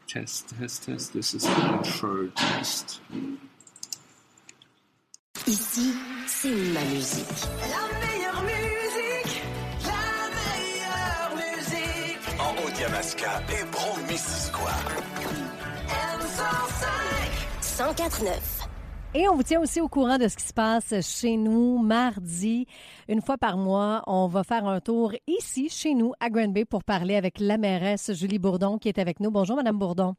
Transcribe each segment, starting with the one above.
Test. This is the intro test. Ici, c'est ma musique. La meilleure musique, la meilleure musique. En Haut-Yamaska et Brome-Missisquoi. M105. 104.9. Et on vous tient aussi au courant de ce qui se passe chez nous mardi. Une fois par mois, on va faire un tour ici, chez nous, à Granby, pour parler avec la mairesse Julie Bourdon qui est avec nous. Bonjour, Madame Bourdon.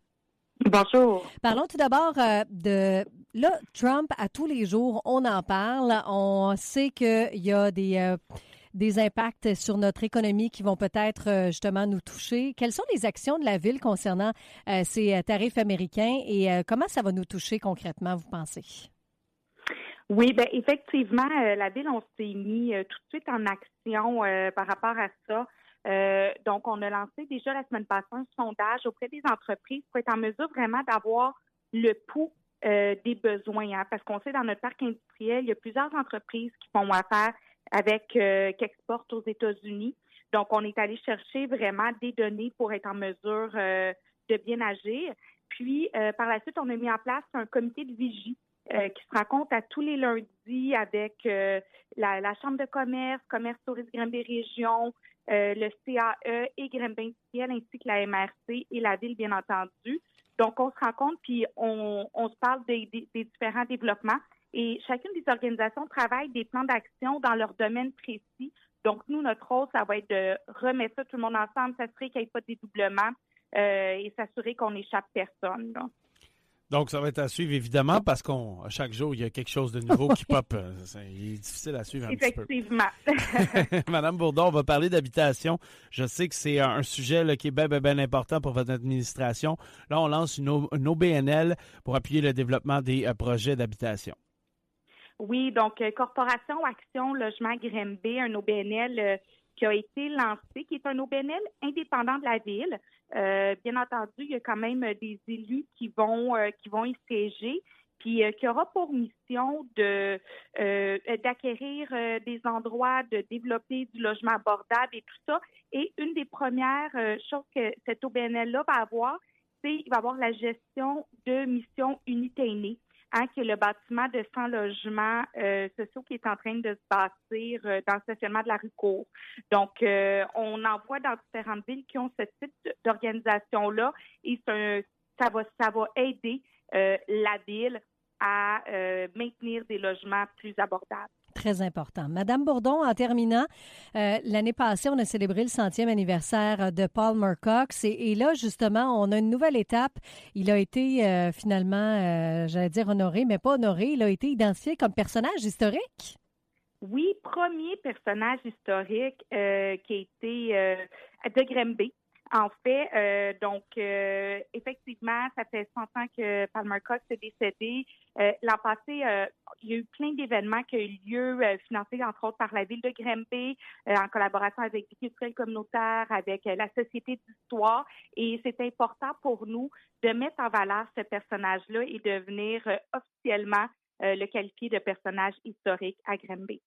Bonjour. Parlons tout d'abord de... Là, Trump, à tous les jours, on en parle. On sait qu'il y a des impacts sur notre économie qui vont peut-être justement nous toucher. Quelles sont les actions de la Ville concernant ces tarifs américains et comment ça va nous toucher concrètement, vous pensez? Oui, ben effectivement, la Ville, on s'est mis tout de suite en action par rapport à ça. Donc, on a lancé déjà la semaine passée un sondage auprès des entreprises pour être en mesure vraiment d'avoir le pouls des besoins. Hein, parce qu'on sait, dans notre parc industriel, il y a plusieurs entreprises qui font affaire avec qui exportent aux États-Unis. Donc, on est allé chercher vraiment des données pour être en mesure de bien agir. Puis, par la suite, on a mis en place un comité de vigie qui se rencontre à tous les lundis avec la Chambre de commerce Tourisme Granby Région, le CAE et Granby Industriel, ainsi que la MRC et la Ville, bien entendu. Donc, on se rencontre puis on se parle des différents développements. Et chacune des organisations travaille des plans d'action dans leur domaine précis. Donc, nous, notre rôle, ça va être de remettre ça tout le monde ensemble, s'assurer qu'il n'y ait pas de dédoublement et s'assurer qu'on n'échappe personne. Là. Donc, ça va être à suivre, évidemment, parce qu'à chaque jour, il y a quelque chose de nouveau qui pop. Il est difficile à suivre un petit peu. Effectivement. Madame Bourdon, on va parler d'habitation. Je sais que c'est un sujet là, qui est bien important pour votre administration. Là, on lance une OBNL pour appuyer le développement des projets d'habitation. Oui, donc Corporation Action Logement Granby, un OBNL qui a été lancé, qui est un OBNL indépendant de la Ville. Bien entendu, il y a quand même des élus qui vont y siéger, puis qui aura pour mission d'acquérir des endroits, de développer du logement abordable et tout ça. Et une des premières choses que cet OBNL-là va avoir, c'est qu'il va avoir la gestion de Mission Unité Aînée. Qui est le bâtiment de 100 logements sociaux qui est en train de se bâtir dans le stationnement de la rue Cour. Donc, on en voit dans différentes villes qui ont ce type d'organisation-là et ça va aider la ville à maintenir des logements plus abordables. Très important. Madame Bourdon, en terminant, l'année passée, on a célébré le 100e anniversaire de Paul Murcox et là, justement, on a une nouvelle étape. Il a été finalement, j'allais dire honoré, mais pas honoré. Il a été identifié comme personnage historique. Oui, premier personnage historique qui a été de Granby. En fait, effectivement, ça fait 100 ans que Paul Murcox est décédé. L'an passé, il y a eu plein d'événements qui ont eu lieu, financés entre autres par la Ville de Granby, en collaboration avec des culturels communautaires, avec la Société d'histoire. Et c'est important pour nous de mettre en valeur ce personnage-là et de venir officiellement le qualifier de personnage historique à Granby.